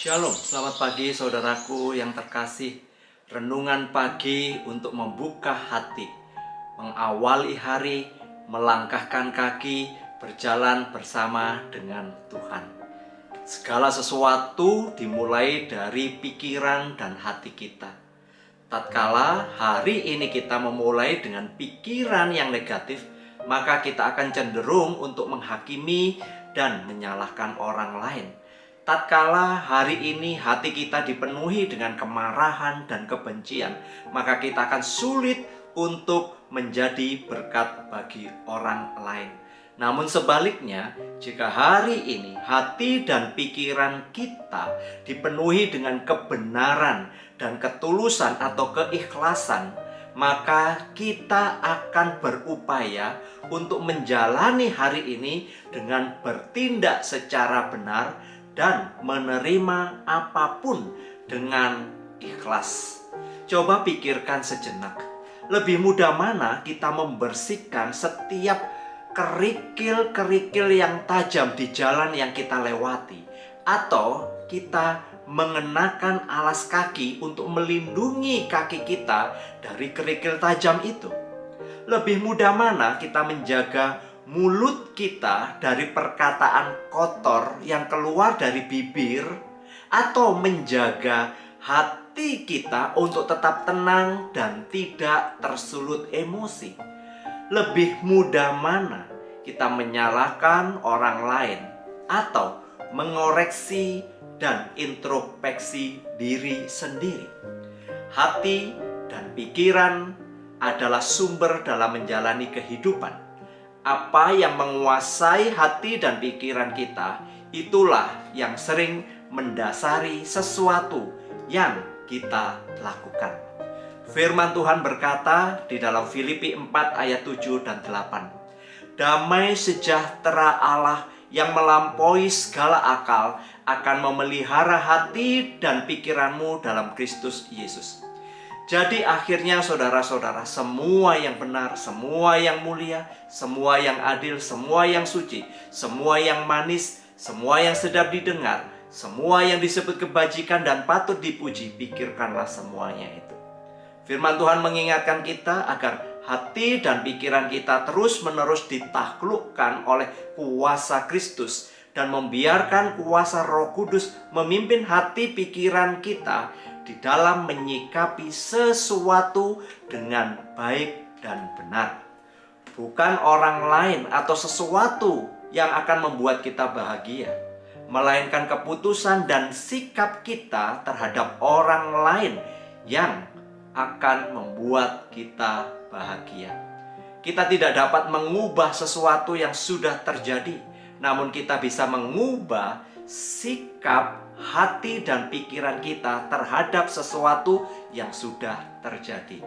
Shalom, selamat pagi saudaraku yang terkasih. Renungan pagi untuk membuka hati, mengawali hari, melangkahkan kaki, berjalan bersama dengan Tuhan. Segala sesuatu dimulai dari pikiran dan hati kita. Tatkala hari ini kita memulai dengan pikiran yang negatif, maka kita akan cenderung untuk menghakimi dan menyalahkan orang lain. Tatkala hari ini hati kita dipenuhi dengan kemarahan dan kebencian, maka kita akan sulit untuk menjadi berkat bagi orang lain. Namun sebaliknya, jika hari ini hati dan pikiran kita dipenuhi dengan kebenaran dan ketulusan atau keikhlasan, maka kita akan berupaya untuk menjalani hari ini dengan bertindak secara benar dan menerima apapun dengan ikhlas. Coba pikirkan sejenak, lebih mudah mana kita membersihkan setiap kerikil-kerikil yang tajam di jalan yang kita lewati, atau kita mengenakan alas kaki untuk melindungi kaki kita dari kerikil tajam itu? Lebih mudah mana kita menjaga mulut kita dari perkataan kotor yang keluar dari bibir, atau menjaga hati kita untuk tetap tenang dan tidak tersulut emosi? Lebih mudah mana kita menyalahkan orang lain atau mengoreksi dan introspeksi diri sendiri? Hati dan pikiran adalah sumber dalam menjalani kehidupan. Apa yang menguasai hati dan pikiran kita, itulah yang sering mendasari sesuatu yang kita lakukan. Firman Tuhan berkata di dalam Filipi 4 ayat 7 dan 8. Damai sejahtera Allah yang melampaui segala akal akan memelihara hati dan pikiranmu dalam Kristus Yesus. Jadi akhirnya saudara-saudara, semua yang benar, semua yang mulia, semua yang adil, semua yang suci, semua yang manis, semua yang sedap didengar, semua yang disebut kebajikan dan patut dipuji, pikirkanlah semuanya itu. Firman Tuhan mengingatkan kita agar hati dan pikiran kita terus-menerus ditaklukkan oleh kuasa Kristus dan membiarkan kuasa Roh Kudus memimpin hati pikiran kita di dalam menyikapi sesuatu dengan baik dan benar. Bukan orang lain atau sesuatu yang akan membuat kita bahagia, melainkan keputusan dan sikap kita terhadap orang lain yang akan membuat kita bahagia. Kita tidak dapat mengubah sesuatu yang sudah terjadi, namun kita bisa mengubah sikap hati dan pikiran kita terhadap sesuatu yang sudah terjadi.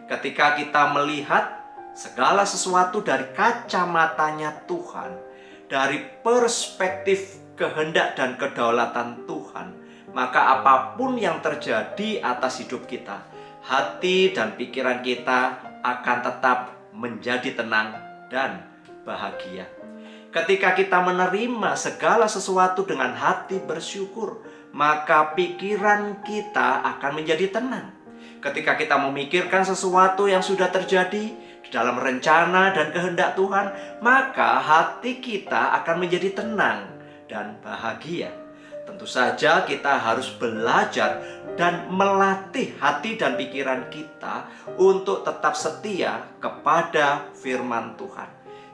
Ketika kita melihat segala sesuatu dari kacamatanya Tuhan, dari perspektif kehendak dan kedaulatan Tuhan, maka apapun yang terjadi atas hidup kita, hati dan pikiran kita akan tetap menjadi tenang dan bahagia. Ketika kita menerima segala sesuatu dengan hati bersyukur, maka pikiran kita akan menjadi tenang. Ketika kita memikirkan sesuatu yang sudah terjadi di dalam rencana dan kehendak Tuhan, maka hati kita akan menjadi tenang dan bahagia. Tentu saja kita harus belajar dan melatih hati dan pikiran kita untuk tetap setia kepada firman Tuhan,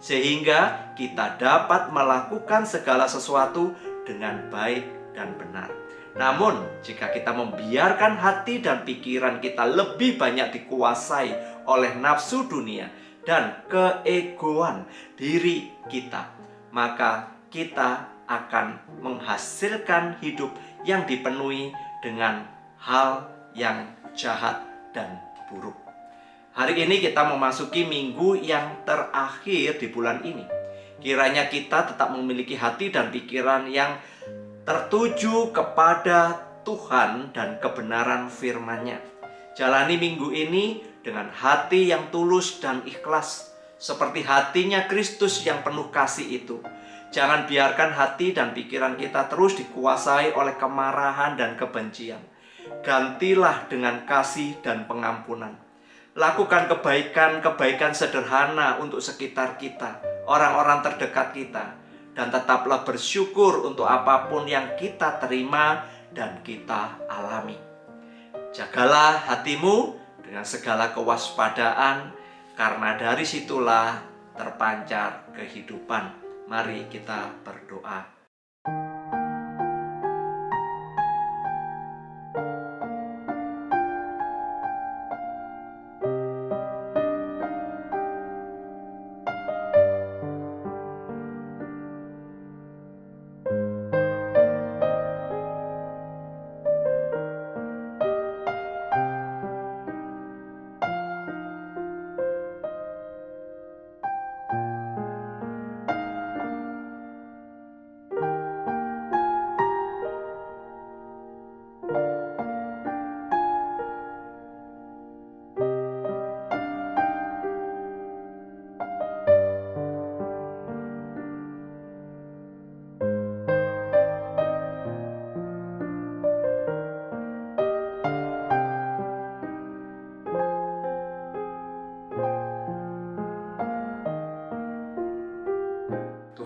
sehingga kita dapat melakukan segala sesuatu dengan baik dan benar. Namun, jika kita membiarkan hati dan pikiran kita lebih banyak dikuasai oleh nafsu dunia dan keegoan diri kita, maka kita akan menghasilkan hidup yang dipenuhi dengan hal yang jahat dan buruk. Hari ini kita memasuki minggu yang terakhir di bulan ini. Kiranya kita tetap memiliki hati dan pikiran yang tertuju kepada Tuhan dan kebenaran firman-Nya. Jalani minggu ini dengan hati yang tulus dan ikhlas, seperti hatinya Kristus yang penuh kasih itu. Jangan biarkan hati dan pikiran kita terus dikuasai oleh kemarahan dan kebencian. Gantilah dengan kasih dan pengampunan. Lakukan kebaikan-kebaikan sederhana untuk sekitar kita, orang-orang terdekat kita. Dan tetaplah bersyukur untuk apapun yang kita terima dan kita alami. Jagalah hatimu dengan segala kewaspadaan, karena dari situlah terpancar kehidupan. Mari kita berdoa.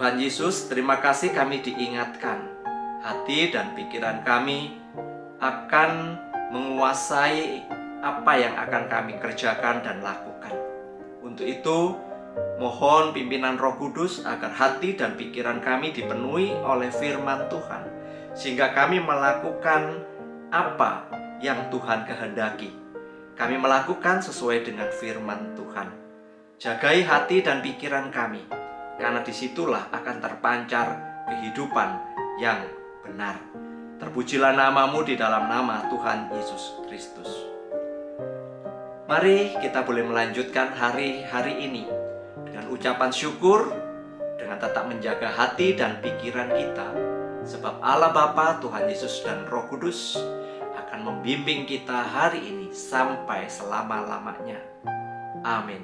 Tuhan Yesus, terima kasih kami diingatkan. Hati dan pikiran kami akan menguasai apa yang akan kami kerjakan dan lakukan. Untuk itu, mohon pimpinan Roh Kudus agar hati dan pikiran kami dipenuhi oleh firman Tuhan, sehingga kami melakukan apa yang Tuhan kehendaki. Kami melakukan sesuai dengan firman Tuhan. Jagai hati dan pikiran kami, karena disitulah akan terpancar kehidupan yang benar. Terpujilah namamu di dalam nama Tuhan Yesus Kristus. Mari kita boleh melanjutkan hari-hari ini dengan ucapan syukur, dengan tetap menjaga hati dan pikiran kita, sebab Allah Bapa, Tuhan Yesus dan Roh Kudus akan membimbing kita hari ini sampai selama-lamanya. Amin.